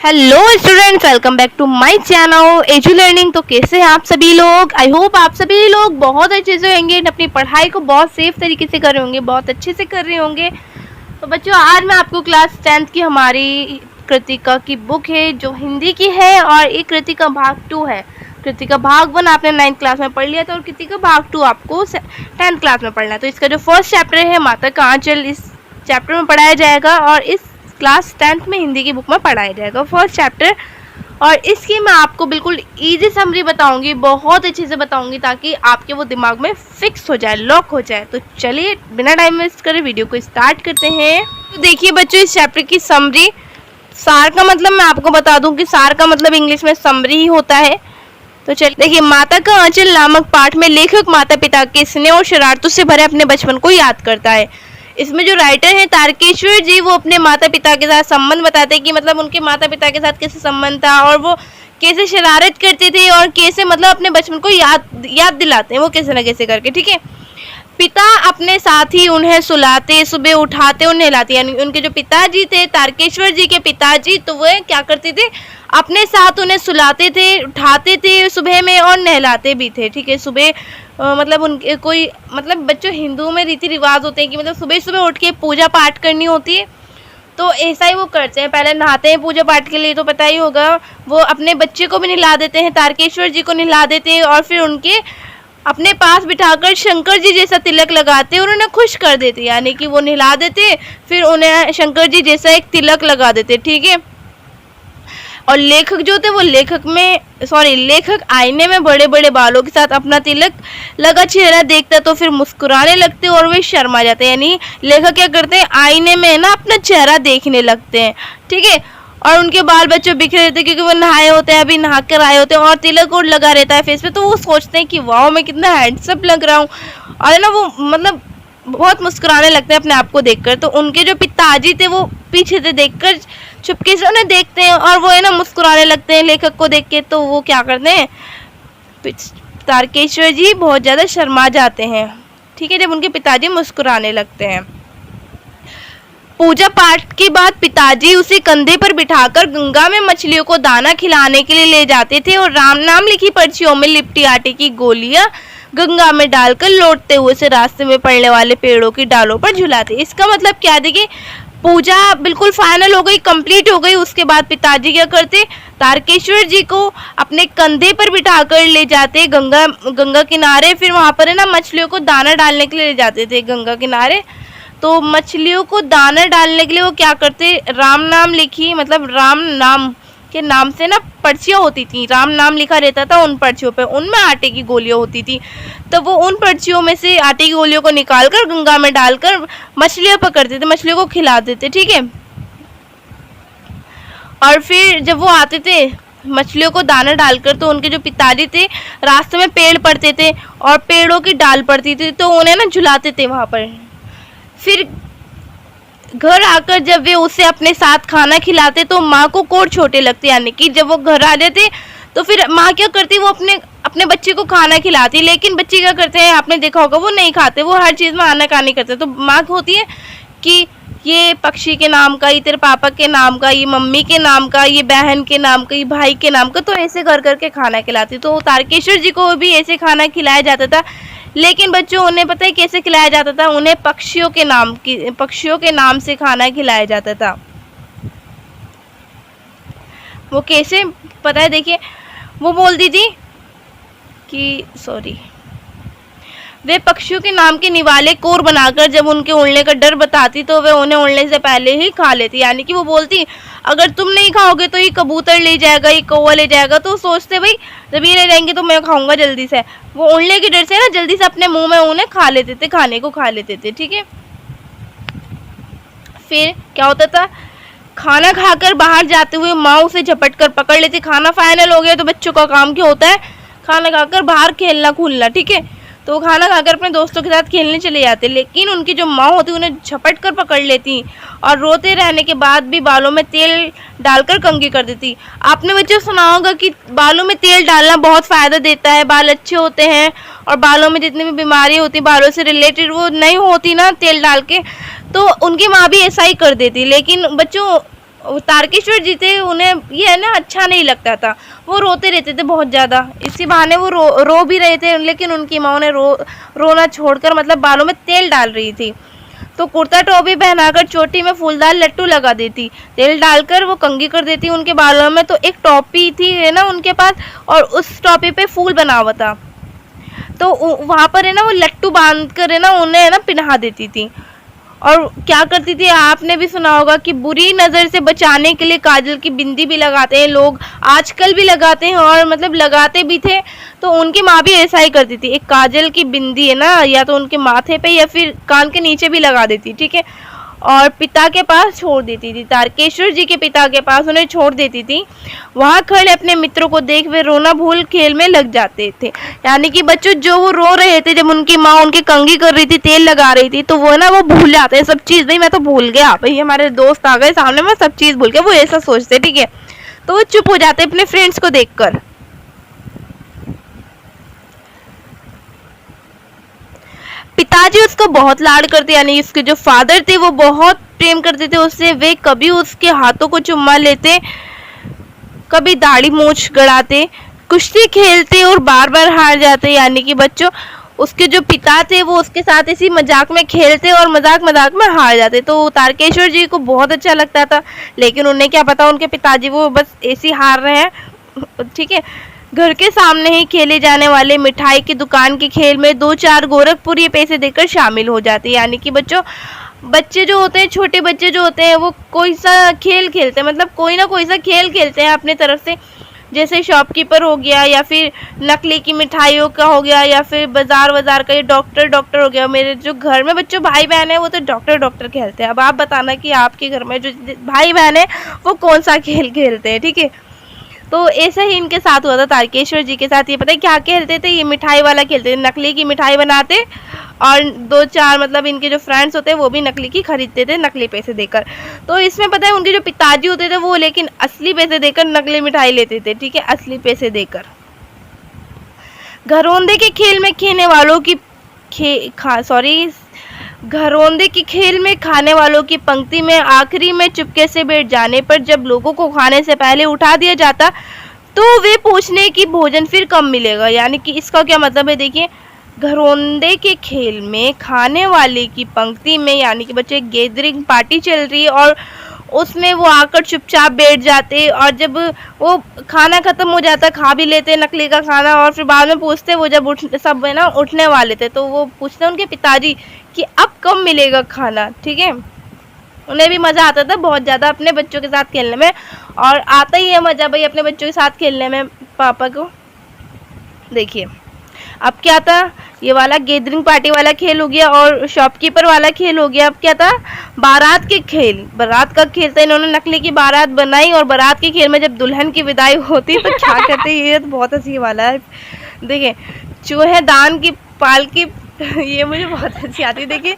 Hello students, welcome back to my channel Edu learning. तो कैसे हैं आप सभी लोग? आई होप आप सभी लोग बहुत अच्छे से होंगे, अपनी पढ़ाई को बहुत सेफ तरीके से कर रहे होंगे, बहुत अच्छे से कर रहे होंगे। तो बच्चों, आज मैं आपको क्लास 10th की हमारी कृतिका की बुक है जो हिंदी की है, और एक कृतिका भाग 2 है। कृतिका भाग 1 आपने 9th क्लास में पढ़ लिया था, और कृतिका भाग 2 आपको 10th क्लास में पढ़ना है। तो इसका जो फर्स्ट चैप्टर है माता का आंचल, इस चैप्टर में पढ़ाया जाएगा, और इस क्लास 10th में हिंदी की बुक में पढ़ाया जाएगा फर्स्ट चैप्टर। और इसकी मैं आपको बिल्कुल इजी समरी बताऊंगी, बहुत अच्छे से बताऊंगी, ताकि आपके वो दिमाग में फिक्स हो जाए, लॉक हो जाए। तो चलिए बिना टाइम वेस्ट करे वीडियो को स्टार्ट करते हैं। तो देखिए बच्चों, इस चैप्टर की समरी, सार का मतलब मैं आपको बता दूं कि सार का मतलब इंग्लिश में समरी ही होता है। तो चलिए देखिए, माता का आंचल नामक पाठ में लेखक माता पिता के स्नेह और शरारतों से भरे अपने बचपन को याद करता है। इसमें जो राइटर हैं तारकेश्वर जी, वो अपने माता पिता के साथ संबंध बताते हैं कि मतलब उनके माता पिता के साथ कैसे संबंध था, और वो कैसे शरारत करते थे, और कैसे मतलब अपने बचपन को याद दिलाते हैं वो कैसे न कैसे करके। ठीक है, पिता अपने साथ ही उन्हें सुलाते, सुबह उठाते और नहलाते। यानी उनके जो पिताजी थे, तारकेश्वर जी के पिताजी, तो वो क्या करते थे, अपने साथ उन्हें सुलाते थे, उठाते थे सुबह में, और नहलाते भी थे। ठीक है, सुबह मतलब उनके कोई मतलब बच्चों, हिंदुओं में रीति रिवाज होते हैं कि मतलब सुबह सुबह उठ के पूजा पाठ करनी होती है, तो ऐसा ही वो करते हैं। पहले नहाते हैं पूजा पाठ के लिए, तो पता ही होगा, वो अपने बच्चे को भी नहला देते हैं, तारकेश्वर जी को नहला देते हैं, और फिर उनके अपने पास बिठाकर शंकर जी जैसा तिलक लगाते और उन्हें खुश कर देते। यानी कि वो नहला देते, फिर उन्हें शंकर जी जैसा एक तिलक लगा देते। ठीक है, और लेखक जो थे वो लेखक आईने में बड़े बड़े बालों के साथ अपना तिलक लगा चेहरा देखता तो फिर मुस्कुराने लगते और वे शर्मा जाते। यानी लेखक क्या करते हैं, आईने में ना अपना चेहरा देखने लगते हैं। ठीक है, और उनके बाल बच्चों बिखरे रहते हैं क्योंकि वो नहाए होते हैं, अभी नहा कर आए होते हैं, और तिलक और लगा रहता है फेस पे, तो वो सोचते हैं कि वाह मैं कितना हैंडसम लग रहा हूँ, और ना वो मतलब बहुत मुस्कुराने लगते हैं अपने आप को देखकर। तो उनके जो पिताजी थे वो पीछे से देखकर चुपके से उन्हें देखते हैं, और वो है ना मुस्कुराने लगते हैं लेखक को देख के। तो वो क्या करते हैं, तारकेश्वर जी बहुत ज़्यादा शर्मा जाते हैं। ठीक है, जब उनके पिताजी मुस्कुराने लगते हैं। पूजा पाठ के बाद पिताजी उसे कंधे पर बिठाकर गंगा में मछलियों को दाना खिलाने के लिए ले जाते थे, और राम नाम लिखी पर्चियों में लिपटी आटे की गोलियां गंगा में डालकर लौटते हुए से रास्ते में पड़ने वाले पेड़ों की डालों पर झुलाते। इसका मतलब क्या, देखिए पूजा बिल्कुल फाइनल हो गई, कंप्लीट हो गई। उसके बाद पिताजी क्या करते, तारकेश्वर जी को अपने कंधे पर बिठाकर ले जाते गंगा किनारे, फिर वहाँ पर है ना मछलियों को दाना डालने के लिए ले जाते थे गंगा किनारे। तो मछलियों को दाना डालने के लिए वो क्या करते, राम नाम लिखी, मतलब राम नाम के नाम से ना पर्चियाँ होती थी, राम नाम लिखा रहता था उन पर्चियों पे, उनमें आटे की गोलियाँ होती थी। तो वो उन पर्चियों में से आटे की गोलियों को निकालकर गंगा में डालकर मछलियाँ पकड़ते थे, मछलियों को खिलाते थे। ठीक है, और फिर जब वो आते थे मछलियों को दाना डालकर, तो उनके जो पिताजी थे रास्ते में पेड़ पड़ते थे और पेड़ों की डाल पड़ती थी, तो उन्हें ना झुलाते थे वहाँ पर। फिर घर आकर जब वे उसे अपने साथ खाना खिलाते तो माँ को कोर छोटे लगते। यानी कि जब वो घर आ जाते तो फिर माँ क्या करती, वो अपने बच्चे को खाना खिलाती, लेकिन बच्चे क्या करते हैं, आपने देखा होगा, वो नहीं खाते, वो हर चीज़ में आनाकानी करते। तो माँ होती है कि ये पक्षी के नाम का, ये तेरे पापा के नाम का, ये मम्मी के नाम का, ये बहन के नाम का, ये भाई के नाम का, तो ऐसे कर करके खाना खिलाती। तो तारकेश्वर जी को भी ऐसे खाना खिलाया जाता था, लेकिन बच्चों उन्हें पता है कैसे खिलाया जाता था, उन्हें पक्षियों के नाम से खाना खिलाया जाता था। वो कैसे पता है, देखिए वो बोलती थी कि वे पक्षियों के नाम के निवाले कोर बनाकर जब उनके उड़ने का डर बताती तो वे उन्हें उड़ने से पहले ही खा लेती। यानी कि वो बोलती, अगर तुम नहीं खाओगे तो ये कबूतर ले जाएगा, ये कौवा ले जाएगा। तो सोचते भाई जब ये ले जाएंगे तो मैं खाऊंगा जल्दी से, वो उड़ने के डर से ना जल्दी से अपने मुंह में उन्हें खा लेते थे, खाने को खा लेते थे। ठीक है, फिर क्या होता था, खाना खाकर बाहर जाते हुए माँ उसे झपट कर पकड़ लेती। खाना फाइनल हो गया तो बच्चों का काम क्या होता है, खाना खाकर बाहर खेलना कूदना। ठीक है, तो वो खाना खाकर अपने दोस्तों के साथ खेलने चले जाते, लेकिन उनकी जो माँ होती उन्हें झपट कर पकड़ लेती और रोते रहने के बाद भी बालों में तेल डालकर कंघी कर देती। आपने बच्चों सुना होगा कि बालों में तेल डालना बहुत फ़ायदा देता है, बाल अच्छे होते हैं, और बालों में जितनी भी बीमारी होती बालों से रिलेटेड वो नहीं होती ना तेल डाल के। तो उनकी माँ भी ऐसा ही कर देती, लेकिन बच्चों तारकेश्वर जी थे, उन्हें ये है ना अच्छा नहीं लगता था, वो रोते रहते थे बहुत ज़्यादा। इसी बहाने वो रो भी रहे थे, लेकिन उनकी माँ उन्हें रोना छोड़कर मतलब बालों में तेल डाल रही थी। तो कुर्ता टोपी पहनाकर चोटी में फूलदार लट्टू लगा देती, तेल डालकर वो कंघी कर देती उनके बालों में। तो एक टोपी थी है ना उनके पास, और उस टोपी पे फूल बना हुआ था, तो वहाँ पर है ना वो लट्टू बांध कर है ना उन्हें है ना पिन्हा देती थी। और क्या करती थी, आपने भी सुना होगा कि बुरी नज़र से बचाने के लिए काजल की बिंदी भी लगाते हैं लोग, आजकल भी लगाते हैं और मतलब लगाते भी थे। तो उनकी माँ भी ऐसा ही करती थी, एक काजल की बिंदी है ना या तो उनके माथे पे या फिर कान के नीचे भी लगा देती, ठीक है, और पिता के पास छोड़ देती थी, तारकेश्वर जी के पिता के पास उन्हें छोड़ देती थी। वहाँ खड़े अपने मित्रों को देख वे रोना भूल खेल में लग जाते थे। यानी कि बच्चों जो वो रो रहे थे जब उनकी माँ उनकी कंघी कर रही थी, तेल लगा रही थी, तो वो ना वो भूल जाते हैं सब चीज़। भाई मैं तो भूल गया, भाई हमारे दोस्त आ गए सामने, मैं सब चीज़ भूल गया, वो ऐसा सोचते, ठीक है। तो वो चुप हो जाते अपने फ्रेंड्स को देखकर। पिताजी उसको बहुत लाड करते, यानी इसके जो फादर थे वो बहुत प्रेम करते थे उससे। वे कभी उसके हाथों को चुम्मा लेते, कभी दाढ़ी मूछ गड़ाते, कुश्ती खेलते और बार बार हार जाते। यानी कि बच्चों उसके जो पिता थे वो उसके साथ इसी मजाक में खेलते और मजाक मजाक में हार जाते। तो तारकेश्वर जी को बहुत अच्छा लगता था, लेकिन उन्हें क्या पता उनके पिताजी वो बस ऐसी हार रहे हैं, ठीक है। घर के सामने ही खेले जाने वाले मिठाई की दुकान के खेल में 2-4 गोरखपुरी पैसे देकर शामिल हो जाते। यानी कि बच्चों बच्चे जो होते हैं, छोटे बच्चे जो होते हैं, वो कोई सा खेल खेलते हैं, मतलब कोई ना कोई सा खेल खेलते हैं अपने तरफ से, जैसे शॉपकीपर हो गया, या फिर नकली की मिठाइयों का हो गया, या फिर बाजार का ये डॉक्टर हो गया। मेरे जो घर में बच्चों भाई बहन है वो तो डॉक्टर खेलते हैं। अब आप बताना कि आपके घर में जो भाई बहन है वो कौन सा खेल खेलते हैं, ठीक है। तो ऐसा ही इनके साथ हुआ था तारकेश्वर जी के साथ। ये पता है क्या खेलते थे, ये मिठाई वाला खेलते थे, नकली की मिठाई बनाते और 2-4 मतलब इनके जो फ्रेंड्स होते हैं वो भी नकली की खरीदते थे नकली पैसे देकर। तो इसमें पता है उनके जो पिताजी होते थे वो लेकिन असली पैसे देकर नकली मिठाई लेते थे, ठीक है, असली पैसे देकर। घरौंदे के खेल में खेलने वालों की घरौंदे के खेल में खाने वालों की पंक्ति में आखिरी में चुपके से बैठ जाने पर जब लोगों को खाने से पहले उठा दिया जाता तो वे पूछने की भोजन फिर कब मिलेगा। यानी कि इसका क्या मतलब है, देखिए, घरौंदे के खेल में खाने वाले की पंक्ति में, यानी कि बच्चे गैदरिंग पार्टी चल रही है और उसमें वो आकर चुपचाप बैठ जाते, और जब वो खाना खत्म हो जाता खा भी लेते नकली का खाना, और फिर बाद में पूछते, वो जब सब है ना उठने वाले थे तो वो पूछते उनके पिताजी कि अब कब मिलेगा खाना, ठीक है। उन्हें भी मज़ा आता था बहुत ज़्यादा अपने बच्चों के साथ खेलने में, और आता ही है मज़ा भाई अपने बच्चों के साथ खेलने में पापा को। देखिए अब क्या था, ये वाला गैदरिंग पार्टी वाला खेल हो गया और शॉपकीपर वाला खेल हो गया। अब क्या था, बारात के खेल, बारात का खेल था। इन्होंने नकली की बारात बनाई और बारात के खेल में जब दुल्हन की विदाई होती तो क्या करते, ये तो बहुत हंसी वाला है। देखिए चूहेदान की पालकी ये मुझे बहुत अच्छी आती है। देखिए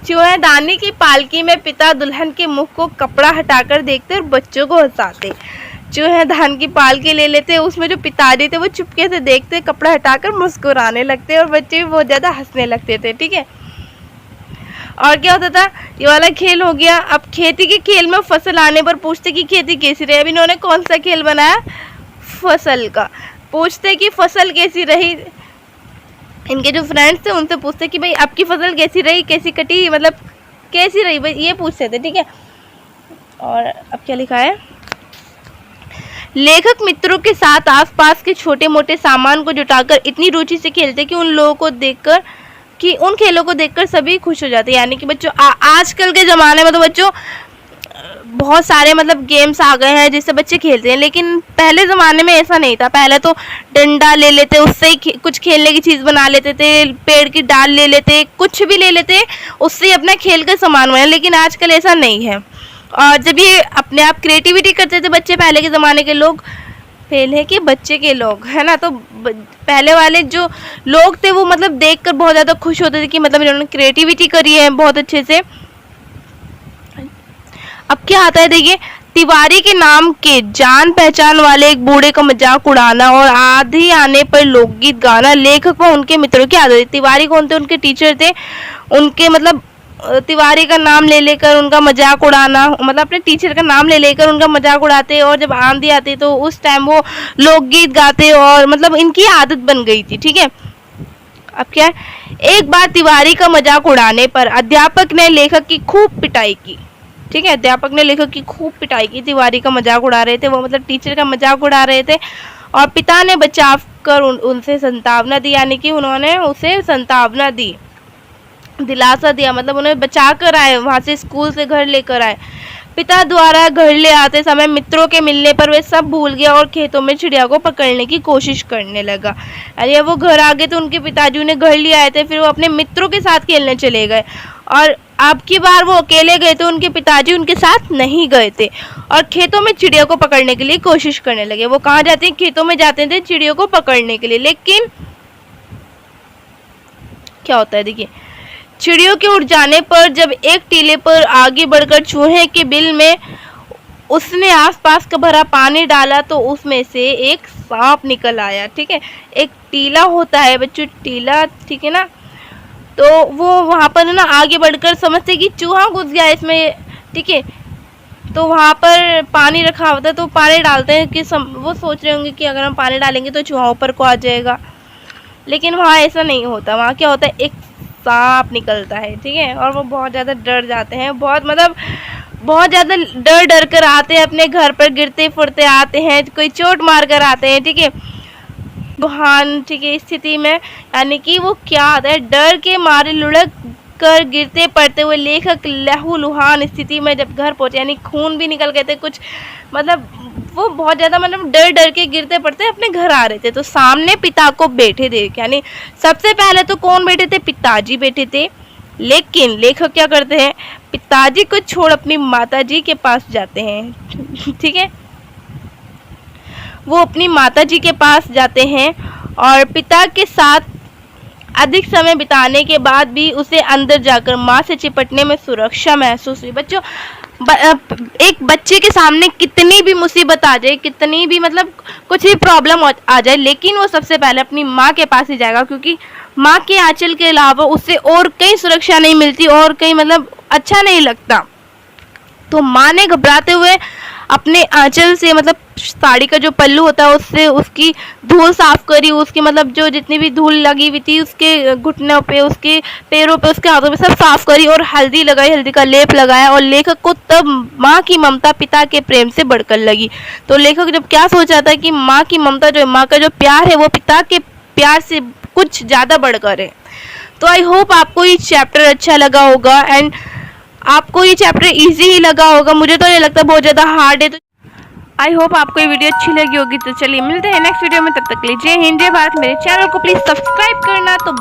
चूहेदानी की पालकी में पिता दुल्हन के मुख को कपड़ा हटाकर देखते और बच्चों को हंसाते। चूहेदान की पालकी ले लेते, उसमें जो पिताजी थे वो चुपके से देखते, कपड़ा हटाकर मुस्कुराने लगते और बच्चे भी बहुत ज़्यादा हंसने लगते थे, ठीक है। और क्या होता था, ये वाला खेल हो गया। अब खेती के खेल में फसल आने पर पूछते कि खेती कैसी रही। अब इन्होंने कौन सा खेल बनाया, फसल का। पूछते कि फसल कैसी रही, इनके जो फ्रेंड्स थे उनसे पूछते कि भाई आपकी फसल कैसी रही, कैसी कटी, मतलब कैसी रही भाई, ये पूछते थे, ठीक है। और अब क्या लिखा है, लेखक मित्रों के साथ आसपास के छोटे मोटे सामान को जुटाकर इतनी रुचि से खेलते कि उन लोगों को देखकर कि उन खेलों को देखकर सभी खुश हो जाते। यानी कि बच्चों आजकल के ज़माने में तो बच्चों बहुत सारे मतलब गेम्स आ गए हैं जिससे बच्चे खेलते हैं, लेकिन पहले ज़माने में ऐसा नहीं था। पहले तो डंडा ले लेते, उससे ही कुछ खेलने की चीज़ बना लेते थे, पेड़ की डाल ले लेते, कुछ भी ले लेते, उससे अपना खेल का सामान बना। लेकिन आजकल ऐसा नहीं है। और जब ये अपने आप क्रिएटिविटी करते थे बच्चे, पहले के ज़माने के लोग, पहले के बच्चे के लोग है ना, तो पहले वाले जो लोग थे वो मतलब देखकर बहुत ज़्यादा खुश होते थे कि मतलब इन्होंने क्रिएटिविटी करी है बहुत अच्छे से। अब क्या आता है, देखिए, तिवारी के नाम के जान पहचान वाले एक बूढ़े का मजाक उड़ाना और आधी आने पर लोकगीत गाना लेखक व उनके मित्रों की आदत है। तिवारी कौन थे, उनके टीचर थे, उनके मतलब तिवारी का नाम ले लेकर उनका मजाक उड़ाना, मतलब अपने टीचर का नाम ले लेकर उनका मजाक उड़ाते, और जब आंधी आती तो उस टाइम वो लोकगीत गाते, और मतलब इनकी आदत बन गई थी। ठीक है, अब क्या है, एक बार तिवारी का मजाक उड़ाने पर अध्यापक ने लेखक की खूब पिटाई की। ठीक है, अध्यापक ने लेखक की खूब पिटाई की, तिवारी का मजाक उड़ा रहे थे वो, मतलब टीचर का मजाक उड़ा रहे थे, और पिता ने बचाव कर उनसे संतावना दी, यानी कि उन्होंने उसे संतावना दी, दिलासा दिया, मतलब उन्हें बचा कर आए, वहां से स्कूल से घर लेकर आए। पिता द्वारा घर ले आते समय मित्रों के मिलने पर वे सब भूल गया और खेतों में चिड़िया को पकड़ने की कोशिश करने लगा। अरे वो घर आ गए तो उनके पिताजी उन्हें घर ले आए थे, फिर वो अपने मित्रों के साथ खेलने चले गए, और अब की बार वो अकेले गए तो उनके पिताजी उनके साथ नहीं गए थे, और खेतों में चिड़िया को पकड़ने के लिए कोशिश करने लगे। वो कहाँ जाते हैं, खेतों में जाते थे चिड़ियों को पकड़ने के लिए। लेकिन क्या होता है, देखिए, चिड़ियों के उड़ जाने पर जब एक टीले पर आगे बढ़कर चूहे के बिल में उसने आसपास का भरा पानी डाला तो उसमें से एक सांप निकल आया। ठीक है, एक टीला होता है बच्चों, टीला, ठीक है ना, तो वो वहाँ पर ना आगे बढ़कर समझते कि चूहा घुस गया इसमें। ठीक है, तो वहाँ पर पानी रखा होता है तो पानी डालते हैं कि वो सोच रहे होंगे कि अगर हम पानी डालेंगे तो चूहा ऊपर को आ जाएगा, लेकिन वहाँ ऐसा नहीं होता। वहाँ क्या होता है, एक सांप निकलता है। ठीक है, और वो बहुत ज़्यादा डर जाते हैं, बहुत मतलब बहुत ज़्यादा डर कर आते हैं, अपने घर पर गिरते फुरते आते हैं, कोई चोट मार कर आते हैं। ठीक है, गुहान, ठीक है, स्थिति में, यानी कि वो क्या आता है, डर के मारे लुढ़क कर गिरते पड़ते हुए लेखक लहूलुहान स्थिति में जब घर पहुंचे, यानी खून भी निकल गए थे कुछ, मतलब वो बहुत ज़्यादा मतलब डर के गिरते पड़ते अपने घर आ रहे थे, तो सामने पिता को बैठे देख, यानी सबसे पहले तो कौन बैठे थे, पिताजी बैठे थे। लेकिन लेखक क्या करते हैं, पिताजी को छोड़ अपनी माताजी के पास जाते हैं। ठीक है, वो अपनी माताजी के पास जाते हैं, और पिता के साथ अधिक समय बिताने के बाद भी उसे अंदर जाकर माँ से चिपटने में सुरक्षा महसूस हुई। बच्चों, एक बच्चे के सामने कितनी भी मुसीबत आ जाए, कितनी भी मतलब कुछ भी प्रॉब्लम आ जाए, लेकिन वो सबसे पहले अपनी माँ के पास ही जाएगा, क्योंकि माँ के आंचल के अलावा उससे और कहीं सुरक्षा नहीं मिलती, और कहीं मतलब अच्छा नहीं लगता। तो माँ ने घबराते हुए अपने आंचल से, मतलब साड़ी का जो पल्लू होता है उससे उसकी धूल साफ करी, उसकी मतलब जो जितनी भी धूल लगी हुई थी उसके घुटनों पे, उसके पैरों पे, उसके हाथों पे सब साफ करी, और हल्दी लगाई, हल्दी का लेप लगाया, और लेखक को तब माँ की ममता पिता के प्रेम से बढ़कर लगी। तो लेखक जब क्या सोचा था कि माँ की ममता जो है, माँ का जो प्यार है वो पिता के प्यार से कुछ ज़्यादा बढ़कर है। तो आई होप आपको ये चैप्टर अच्छा लगा होगा, एंड आपको ये चैप्टर इजी ही लगा होगा, मुझे तो नहीं लगता बहुत ज़्यादा हार्ड है। तो आई होप आपको ये वीडियो अच्छी लगी होगी। तो चलिए मिलते हैं नेक्स्ट वीडियो में, तब तक के लिए जय हिंद, जय भारत। मेरे चैनल को प्लीज़ सब्सक्राइब करना। तो